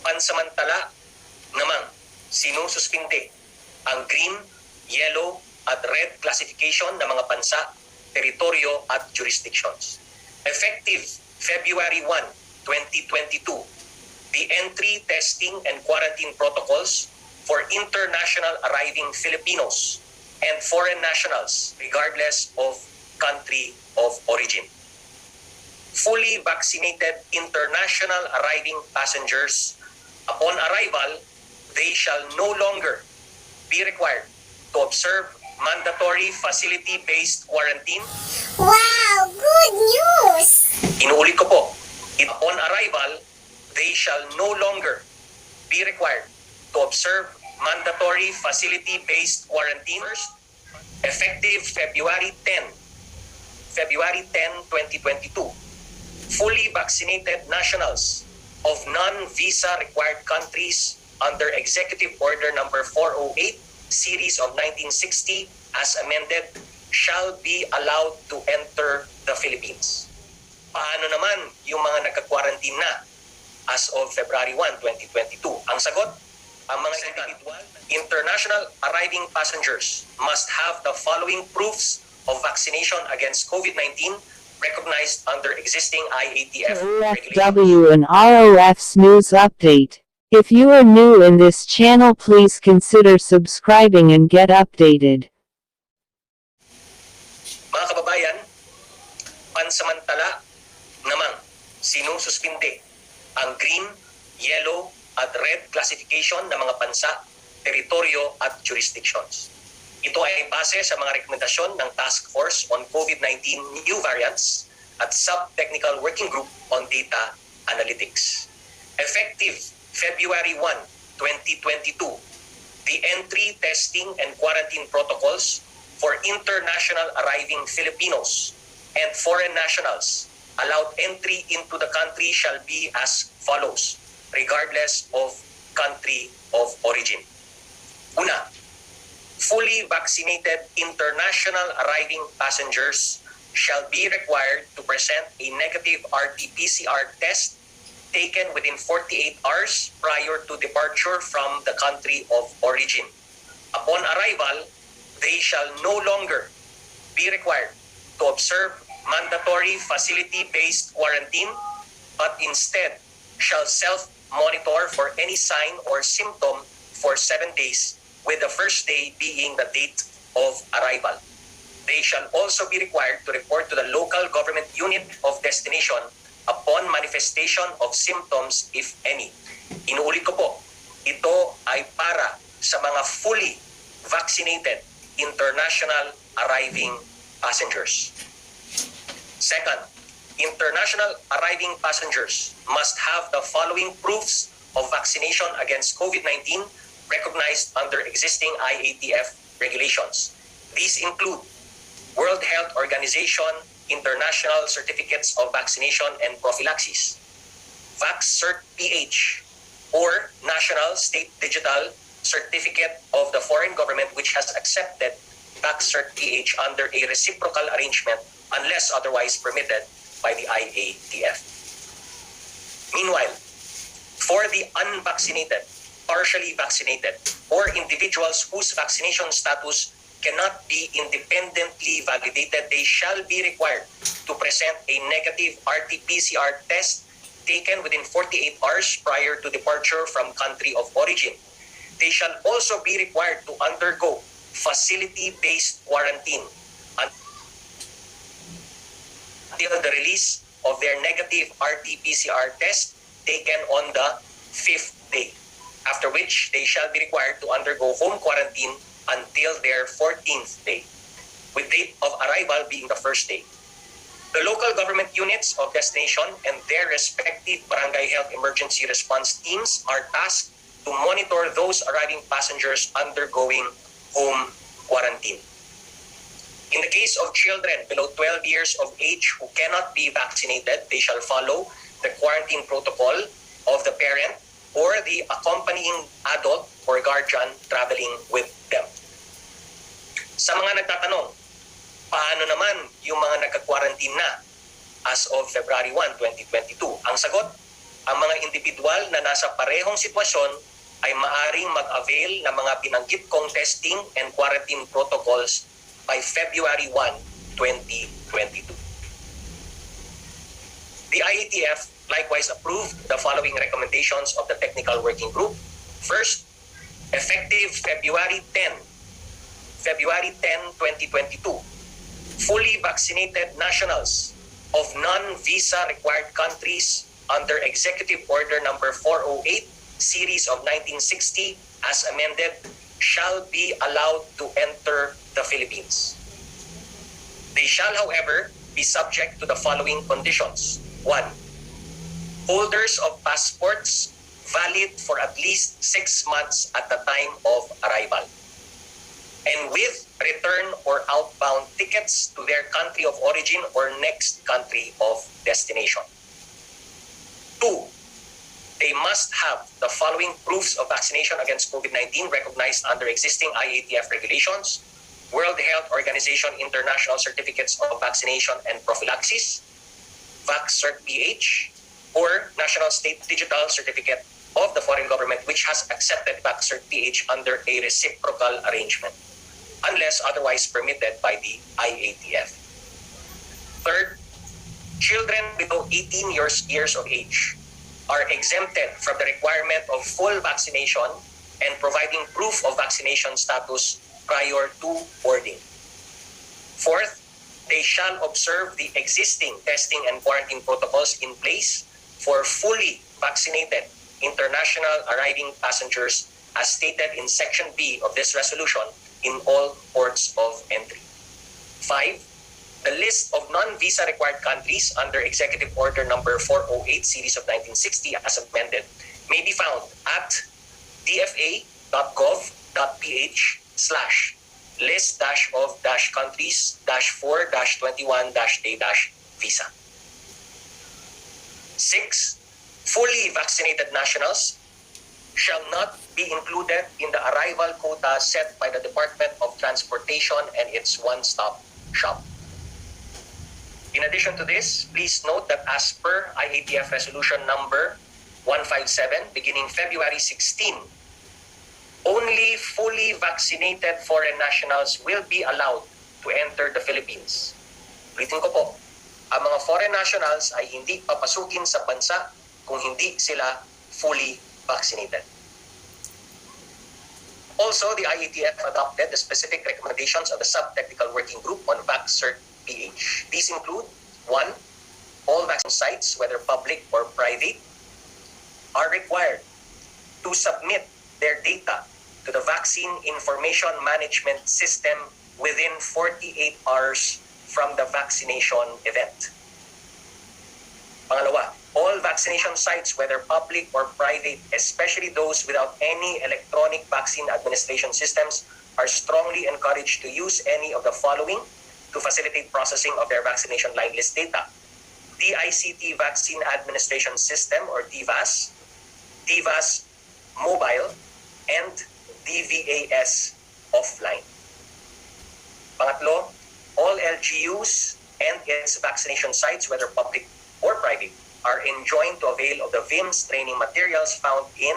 Pansamantala namang sinususpinde ang green, yellow at red classification ng mga bansa, teritoryo at jurisdictions. Effective February 1, 2022, the entry, testing, and quarantine protocols for international arriving Filipinos and foreign nationals regardless of country of origin. Fully vaccinated international arriving passengers, upon arrival, they shall no longer be required to observe mandatory facility-based quarantine. Wow! Good news! Inuulit ko po, upon arrival, they shall no longer be required to observe mandatory facility-based quarantine. Effective February 10, 2022, fully vaccinated nationals of non-visa required countries under Executive Order Number 408, Series of 1960, as amended, shall be allowed to enter the Philippines. Paano naman yung mga nagka-quarantine na as of February 1, 2022? Ang sagot, ang mga individual, international arriving passengers must have the following proofs of vaccination against COVID-19 recognized under existing IATF regulations. OWWA and ROF's news update. If you are new in this channel, please consider subscribing and get updated. Mga kababayan, pansamantala namang sinususpinde ang green, yellow at red classification ng mga bansa, teritoryo at jurisdictions. Ito ay base sa mga rekomendasyon ng Task Force on COVID-19 New Variants at Sub-Technical Working Group on Data Analytics. Effective February 1, 2022, the entry, testing, and quarantine protocols for international arriving Filipinos and foreign nationals allowed entry into the country shall be as follows, regardless of country of origin. Una, fully vaccinated international arriving passengers shall be required to present a negative RT-PCR test taken within 48 hours prior to departure from the country of origin. Upon arrival, they shall no longer be required to observe mandatory facility-based quarantine, but instead shall self-monitor for any sign or symptom for 7 days, with the first day being the date of arrival. They shall also be required to report to the local government unit of destination upon manifestation of symptoms, if any. Inuulit ko po, ito ay para sa mga fully vaccinated international arriving passengers. Second, international arriving passengers must have the following proofs of vaccination against COVID-19 recognized under existing IATF regulations. These include World Health Organization International Certificates of Vaccination and Prophylaxis, VaxCert-PH, or National State Digital Certificate of the foreign government which has accepted VaxCert-PH under a reciprocal arrangement unless otherwise permitted by the IATF. Meanwhile, for the unvaccinated, partially vaccinated, or individuals whose vaccination status cannot be independently validated, they shall be required to present a negative RT-PCR test taken within 48 hours prior to departure from country of origin. They shall also be required to undergo facility-based quarantine until the release of their negative RT-PCR test taken on the 5th day, after which they shall be required to undergo home quarantine until their 14th day, with date of arrival being the first day. The local government units of destination and their respective barangay health emergency response teams are tasked to monitor those arriving passengers undergoing home quarantine. In the case of children below 12 years of age who cannot be vaccinated, they shall follow the quarantine protocol of the parent or the accompanying adult or guardian traveling with them. Sa mga nagtatanong, paano naman yung mga nagka-quarantine na as of February 1, 2022? Ang sagot, ang mga individual na nasa parehong sitwasyon ay maaring mag-avail ng mga binanggit kong testing and quarantine protocols by February 1, 2022. The IATF likewise approved the following recommendations of the Technical Working Group. First, effective February 10, 2022, fully vaccinated nationals of non-visa required countries under Executive Order Number 408, Series of 1960, as amended, shall be allowed to enter the Philippines. They shall, however, be subject to the following conditions. 1. Holders of passports valid for at least 6 months at the time of arrival, and with return or outbound tickets to their country of origin or next country of destination. 2. They must have the following proofs of vaccination against COVID-19 recognized under existing IATF regulations: World Health Organization International Certificates of Vaccination and Prophylaxis, VaxCert-PH, or National State Digital Certificate of the foreign government which has accepted VaxCert-PH under a reciprocal arrangement, unless otherwise permitted by the IATF. Third, children below 18 years of age are exempted from the requirement of full vaccination and providing proof of vaccination status prior to boarding. Fourth, they shall observe the existing testing and quarantine protocols in place for fully vaccinated international arriving passengers as stated in Section B of this resolution in all ports of entry. 5. The list of non-visa required countries under Executive Order Number 408 Series of 1960 as amended may be found at dfa.gov.ph/list-of-countries-4-21-a-visa. 6. Fully vaccinated nationals shall not be included in the arrival quota set by the Department of Transportation and its one-stop shop. In addition to this, please note that as per IATF Resolution Number 157, beginning February 16, only fully vaccinated foreign nationals will be allowed to enter the Philippines. Ulitin ko po, ang mga foreign nationals ay hindi papasukin sa bansa kung hindi sila fully vaccinated. Also, the IATF adopted the specific recommendations of the Sub-Technical Working Group on VaxCert-PH. These include: 1. All vaccine sites, whether public or private, are required to submit their data to the Vaccine Information Management System within 48 hours from the vaccination event. Pangalawa, all vaccination sites, whether public or private, especially those without any electronic vaccine administration systems, are strongly encouraged to use any of the following to facilitate processing of their vaccination line list data: DICT Vaccine Administration System or DVAS, DVAS Mobile, and DVAS Offline. Pangatlo, all LGUs and its vaccination sites, whether public or private, are enjoined to avail of the VIMS training materials found in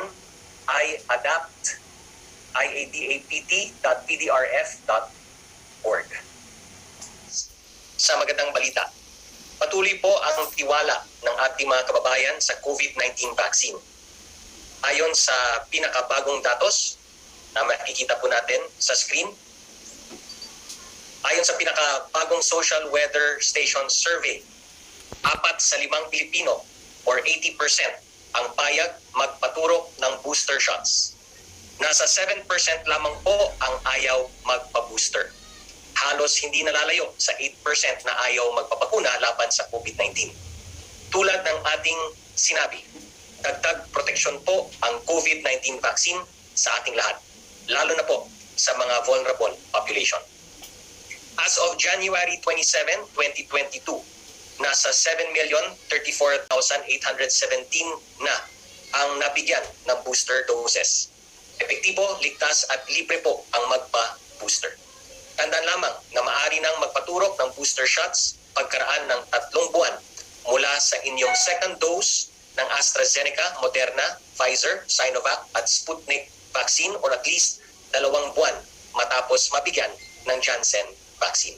iadapt.pdrf.org. Sa magandang balita, patuloy po ang tiwala ng ating mga kababayan sa COVID-19 vaccine. Ayon sa pinakabagong datos na makikita po natin sa screen, ayon sa pinakabagong Social Weather Station Survey, 4 sa 5 Pilipino or 80% ang payag magpaturok ng booster shots. Nasa 7% lamang po ang ayaw magpa-booster. Halos hindi nalalayo sa 8% na ayaw magpapakuna laban sa COVID-19. Tulad ng ating sinabi, dagdag proteksyon po ang COVID-19 vaccine sa ating lahat, lalo na po sa mga vulnerable population. As of January 27, 2022, nasa 7,034,817 na ang nabigyan ng booster doses. Epektibo, ligtas at libre po ang magpa-booster. Tandaan lamang na maaari nang magpaturok ng booster shots pagkaraan ng 3 buwan mula sa inyong second dose ng AstraZeneca, Moderna, Pfizer, Sinovac at Sputnik vaccine or at least 2 buwan matapos mabigyan ng Janssen vaccine.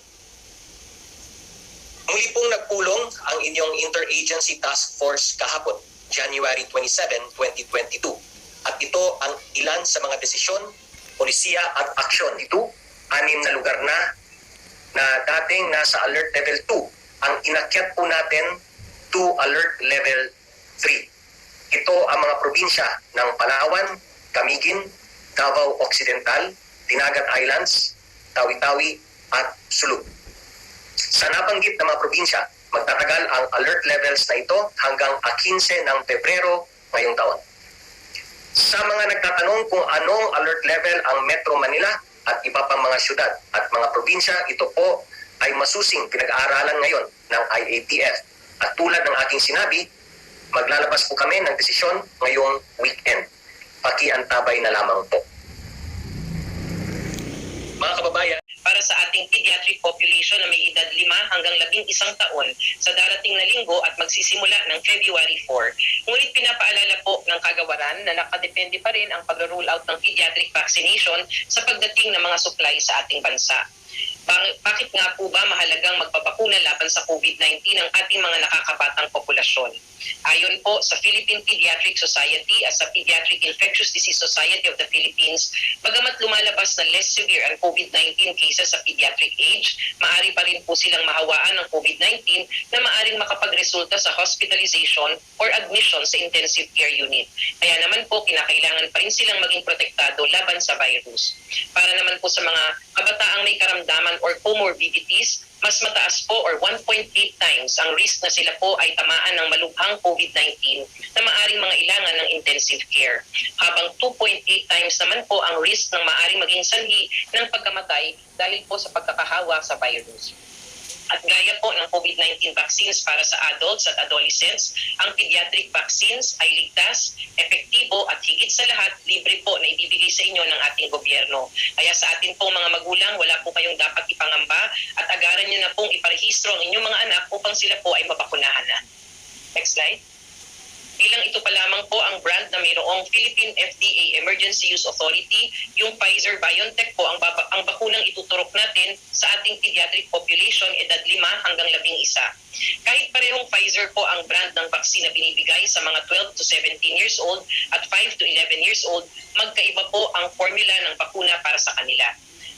Muli pong nagpulong ang inyong Interagency Task Force kahapon, January 27, 2022. At ito ang ilan sa mga desisyon, polisiya at aksyon. Ito, 6 na lugar na dating nasa Alert Level 2. Ang inakyat po natin to Alert Level 3. Ito ang mga probinsya ng Palawan, Camiguin, Davao Occidental, Tinanggal Islands, Tawi-Tawi at Sulu. Sa nabanggit na mga probinsya, magtatagal ang alert levels na ito hanggang 15 ng Pebrero ngayong taon. Sa mga nagtatanong kung anong alert level ang Metro Manila at iba pang mga syudad at mga probinsya, ito po ay masusing pinag-aaralan ngayon ng Iatf. At tulad ng aking sinabi, maglalabas po kami ng desisyon ngayong weekend. Pakiantabay na lamang po. Mga kababayan, para sa ating pediatric population na may edad 5 hanggang 11 taon sa darating na linggo at magsisimula ng February 4. Ngunit pinapaalala po ng kagawaran na nakadepende pa rin ang pag-roll out ng pediatric vaccination sa pagdating ng mga supply sa ating bansa. Bakit nga po ba mahalagang magpapakuna laban sa COVID-19 ang ating mga nakakabatang populasyon? Ayon po sa Philippine Pediatric Society at sa Pediatric Infectious Disease Society of the Philippines, bagamat lumalabas na less severe ang COVID-19 cases sa pediatric age, maaari pa rin po silang mahawaan ng COVID-19 na maaring makapagresulta sa hospitalization or admission sa intensive care unit. Kaya naman po, kinakailangan pa rin silang maging protektado laban sa virus. Para naman po sa mga kabataang may karamdaman or comorbidities, mas mataas po or 1.8 times ang risk na sila po ay tamaan ng malubhang COVID-19 na maaring mga ilangan ng intensive care. Habang 2.8 times naman po ang risk ng maaring maging sanhi ng pagkamatay dahil po sa pagkakahawa sa virus. At gaya po ng COVID-19 vaccines para sa adults at adolescents, ang pediatric vaccines ay ligtas, epektibo at higit sa lahat, libre po na ibibigay sa inyo ng ating gobyerno. Kaya sa atin pong mga magulang, wala po kayong dapat ipangamba at agaran nyo na pong iparehistro ang inyong mga anak upang sila po ay mabakunahan na. Next slide. Bilang ito pa lamang po ang brand na mayroong Philippine FDA Emergency Use Authority, yung Pfizer-BioNTech po ang bakunang ituturok natin sa ating pediatric population edad 5 hanggang 11. Kahit parehong Pfizer po ang brand ng vaccine na binibigay sa mga 12 to 17 years old at 5 to 11 years old, magkaiba po ang formula ng bakuna para sa kanila.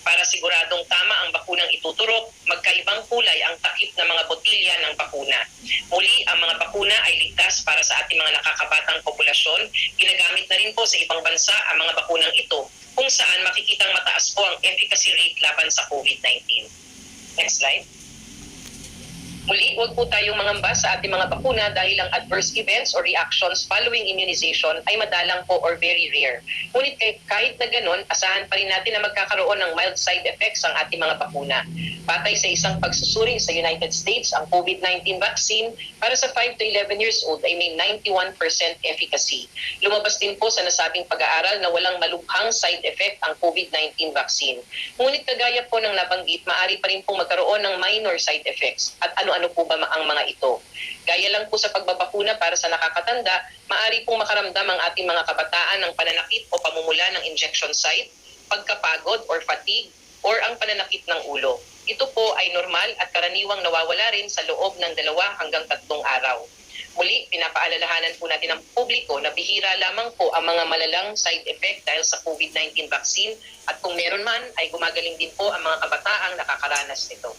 Para siguradong tama ang bakunang ituturok, magkaibang kulay ang takip ng mga botilya ng bakuna. Muli, ang mga bakuna ay ligtas para sa ating mga nakakabatang populasyon. Ginagamit na rin po sa ibang bansa ang mga bakunang ito, kung saan makikitang mataas po ang efficacy rate laban sa COVID-19. Next slide. Muli, huwag po tayong mangamba sa ating mga bakuna dahil ang adverse events or reactions following immunization ay madalang po or very rare. Ngunit kahit na ganun, asahan pa rin natin na magkakaroon ng mild side effects ang ating mga bakuna. Batay sa isang pagsusuring sa United States, ang COVID-19 vaccine para sa 5 to 11 years old ay may 91% efficacy. Lumabas din po sa nasabing pag-aaral na walang malubhang side effect ang COVID-19 vaccine. Ngunit kagaya po ng nabanggit, maaari pa rin pong magkaroon ng minor side effects. At ano po ba ang mga ito? Gaya lang po sa pagbabakuna para sa nakakatanda, maaari pong makaramdam ang ating mga kabataan ng pananakit o pamumula ng injection site, pagkapagod or fatigue, or ang pananakit ng ulo. Ito po ay normal at karaniwang nawawala rin sa loob ng 2 hanggang 3 araw. Muli, pinapaalalahanan po natin ang publiko na bihira lamang po ang mga malalang side effect dahil sa COVID-19 vaccine at kung meron man ay gumagaling din po ang mga kabataang nakakaranas nito.